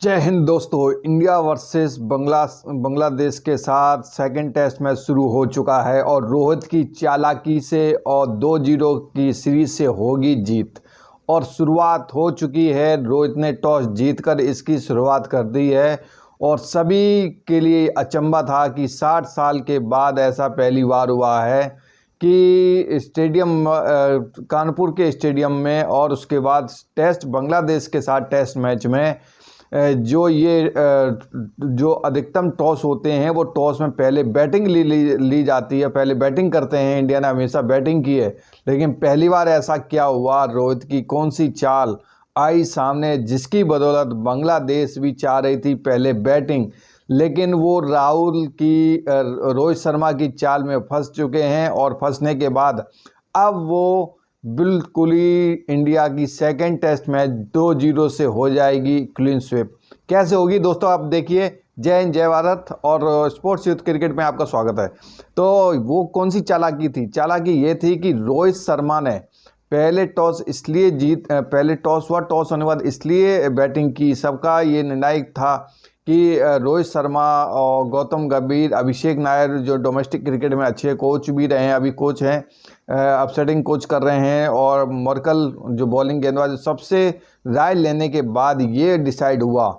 जय हिंद दोस्तों। India versus Bangladesh के साथ सेकंड टेस्ट मैच शुरू हो चुका है और रोहित की चालाकी से और 2-0 की सीरीज से होगी जीत। और शुरुआत हो चुकी है। रोहित ने टॉस जीतकर इसकी शुरुआत कर दी है और सभी के लिए अचंभा था कि 60 साल के बाद ऐसा पहली बार हुआ है कि स्टेडियम कानपुर के स्टेडियम में और उसके बाद टेस्ट बांग्लादेश के साथ टेस्ट मैच में जो अधिकतम टॉस होते हैं वो टॉस में पहले बैटिंग ली जाती है। पहले बैटिंग करते हैं। इंडिया ने हमेशा बैटिंग की है, लेकिन पहली बार ऐसा क्या हुआ, रोहित की कौन सी चाल आई सामने जिसकी बदौलत बांग्लादेश भी चाह रही थी पहले बैटिंग, लेकिन वो रोहित शर्मा की चाल में फंस चुके हैं। और फंसने के बाद अब वो बिल्कुल ही इंडिया की सेकंड टेस्ट मैच 2-0 से हो जाएगी क्लीन स्वीप। कैसे होगी दोस्तों, आप देखिए। जय हिंद, जय भारत और स्पोर्ट्स यूथ क्रिकेट में आपका स्वागत है। तो वो कौन सी चालाकी थी? चालाकी ये थी कि रोहित शर्मा ने पहले टॉस हुआ, टॉस होने के बाद इसलिए बैटिंग की। सबका ये निर्णायक था कि रोहित शर्मा और गौतम गंभीर, अभिषेक नायर जो डोमेस्टिक क्रिकेट में अच्छे कोच भी रहे हैं, अभी कोच हैं, अपसेटिंग कोच कर रहे हैं, और मॉर्कल जो बॉलिंग गेंदबाज, सबसे राय लेने के बाद ये डिसाइड हुआ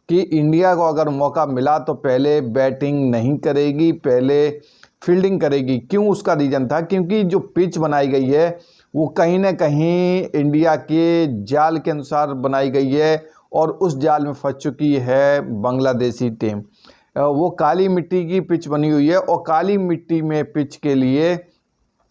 कि इंडिया को अगर मौका मिला तो पहले बैटिंग नहीं करेगी, पहले फील्डिंग करेगी। क्यों? उसका रीज़न था क्योंकि जो पिच बनाई गई है वो कहीं ना कहीं इंडिया के जाल के अनुसार बनाई गई है और उस जाल में फंस चुकी है बांग्लादेशी टीम। वो काली मिट्टी की पिच बनी हुई है और काली मिट्टी में पिच के लिए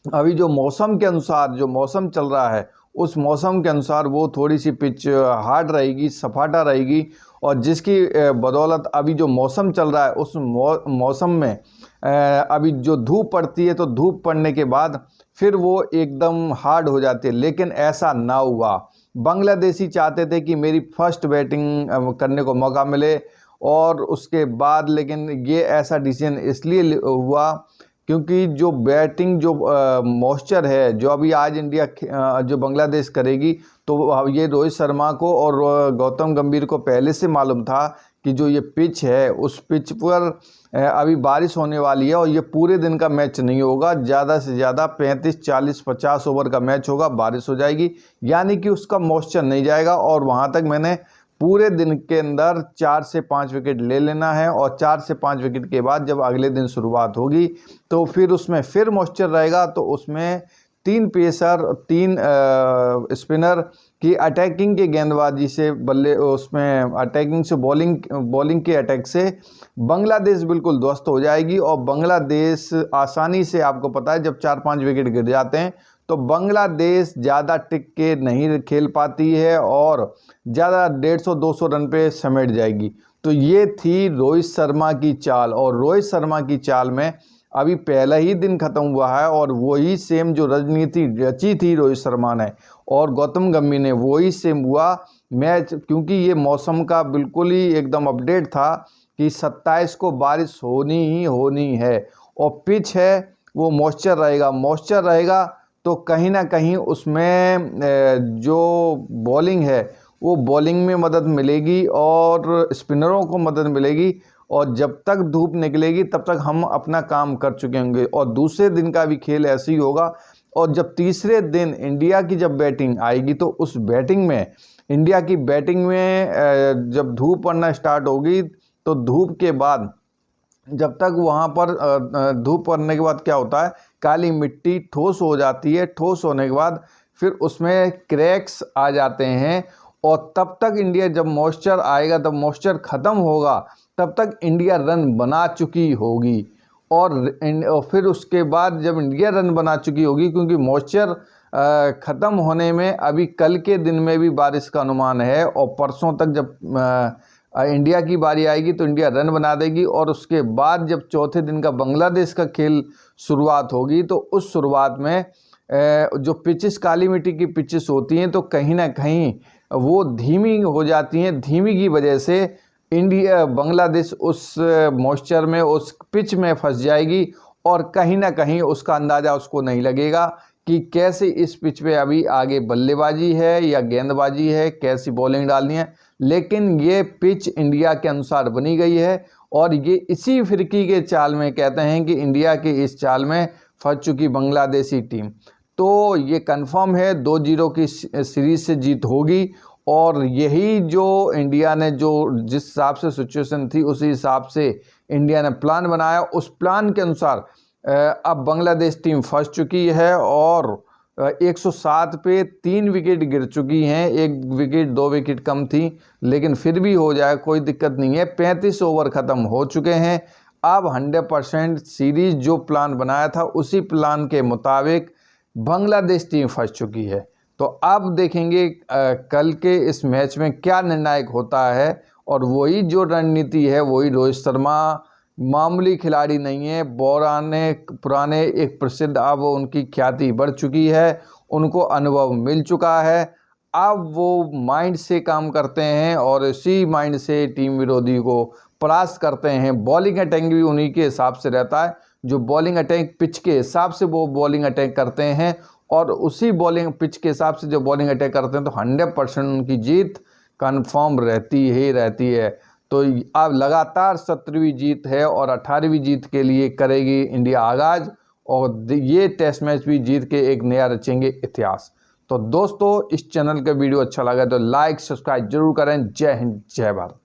अभी जो मौसम के अनुसार जो मौसम चल रहा है उस मौसम के अनुसार वो थोड़ी सी पिच हार्ड रहेगी, सपाटा रहेगी। और जिसकी बदौलत अभी जो मौसम चल रहा है उस मौसम में अभी जो धूप पड़ती है तो धूप पड़ने के बाद फिर वो एकदम हार्ड हो जाती है, लेकिन ऐसा ना हुआ। बांग्लादेशी चाहते थे कि मेरी फर्स्ट बैटिंग करने को मौका मिले और उसके बाद, लेकिन ये ऐसा डिसीजन इसलिए हुआ क्योंकि जो बैटिंग जो मॉइस्चर है जो अभी आज इंडिया जो बांग्लादेश करेगी, तो ये रोहित शर्मा को और गौतम गंभीर को पहले से मालूम था कि जो ये पिच है उस पिच पर अभी बारिश होने वाली है और ये पूरे दिन का मैच नहीं होगा, ज़्यादा से ज़्यादा 35, 40, 50 ओवर का मैच होगा। बारिश हो जाएगी यानी कि उसका मॉइस्चर नहीं जाएगा और वहाँ तक मैंने पूरे दिन के अंदर 4 से 5 विकेट ले लेना है। और 4 से 5 विकेट के बाद जब अगले दिन शुरुआत होगी तो फिर उसमें फिर मॉइस्चर रहेगा, तो उसमें 3 पेसर, 3 स्पिनर की अटैकिंग के गेंदबाजी से उसमें अटैकिंग से बॉलिंग के अटैक से बांग्लादेश बिल्कुल ध्वस्त हो जाएगी। और बांग्लादेश आसानी से, आपको पता है जब 4-5 विकेट गिर जाते हैं तो बांग्लादेश ज़्यादा टिक के नहीं खेल पाती है और ज़्यादा 150-200 रन पे समेट जाएगी। तो ये थी रोहित शर्मा की चाल, और रोहित शर्मा की चाल में अभी पहला ही दिन ख़त्म हुआ है और वही सेम जो रणनीति रची थी रोहित शर्मा ने और गौतम गंभीर ने, वही सेम हुआ मैच। क्योंकि ये मौसम का बिल्कुल ही एकदम अपडेट था कि 27 को बारिश होनी ही होनी है और पिच है वो मॉइस्चर रहेगा तो कहीं ना कहीं उसमें जो बॉलिंग है वो बॉलिंग में मदद मिलेगी और स्पिनरों को मदद मिलेगी। और जब तक धूप निकलेगी तब तक हम अपना काम कर चुके होंगे और दूसरे दिन का भी खेल ऐसे ही होगा। और जब तीसरे दिन इंडिया की जब बैटिंग आएगी तो उस बैटिंग में, इंडिया की बैटिंग में जब धूप पड़ना स्टार्ट होगी तो धूप के बाद जब तक वहाँ पर धूप पड़ने के बाद क्या होता है, काली मिट्टी ठोस हो जाती है। ठोस होने के बाद फिर उसमें क्रैक्स आ जाते हैं और तब तक इंडिया, जब मॉइस्चर आएगा, तब मॉइस्चर ख़त्म होगा, तब तक इंडिया रन बना चुकी होगी। और फिर उसके बाद जब इंडिया रन बना चुकी होगी, क्योंकि मॉइस्चर ख़त्म होने में अभी कल के दिन में भी बारिश का अनुमान है और परसों तक जब इंडिया की बारी आएगी तो इंडिया रन बना देगी। और उसके बाद जब चौथे दिन का बांग्लादेश का खेल शुरुआत होगी तो उस शुरुआत में जो पिचेस, काली मिट्टी की पिचेस होती हैं तो कहीं ना कहीं वो धीमी हो जाती हैं। धीमी की वजह से बांग्लादेश उस मॉइस्चर में, उस पिच में फंस जाएगी और कहीं ना कहीं उसका अंदाज़ा उसको नहीं लगेगा कि कैसे इस पिच पे अभी आगे बल्लेबाजी है या गेंदबाजी है, कैसी बॉलिंग डालनी है। लेकिन ये पिच इंडिया के अनुसार बनी गई है और ये इसी फिरकी के चाल में कहते हैं कि इंडिया के इस चाल में फंस चुकी बांग्लादेशी टीम। तो ये कंफर्म है 2-0 की सीरीज से जीत होगी और यही जो इंडिया ने जो जिस हिसाब से सिचुएशन थी उसी हिसाब से इंडिया ने प्लान बनाया, उस प्लान के अनुसार अब बांग्लादेश टीम फंस चुकी है और 107 पे 3 विकेट गिर चुकी हैं। 1 विकेट 2 विकेट कम थी, लेकिन फिर भी हो जाए कोई दिक्कत नहीं है। 35 ओवर ख़त्म हो चुके हैं। अब 100% सीरीज जो प्लान बनाया था उसी प्लान के मुताबिक बांग्लादेश टीम फंस चुकी है। तो अब देखेंगे कल के इस मैच में क्या निर्णायक होता है और वही जो रणनीति है वही रोहित शर्मा मामूली खिलाड़ी नहीं है, पुराने एक प्रसिद्ध, अब उनकी ख्याति बढ़ चुकी है, उनको अनुभव मिल चुका है। अब वो माइंड से काम करते हैं और इसी माइंड से टीम विरोधी को परास्त करते हैं। बॉलिंग अटैक भी उन्हीं के हिसाब से रहता है, जो बॉलिंग अटैक पिच के हिसाब से वो बॉलिंग अटैक करते हैं और उसी बॉलिंग पिच के हिसाब से जो बॉलिंग अटैक करते हैं तो 100% उनकी जीत कन्फर्म रहती है। तो अब लगातार 17वीं जीत है और 18वीं जीत के लिए करेगी इंडिया आगाज और ये टेस्ट मैच भी जीत के एक नया रचेंगे इतिहास। तो दोस्तों, इस चैनल का वीडियो अच्छा लगा तो लाइक सब्सक्राइब जरूर करें। जय हिंद, जय भारत।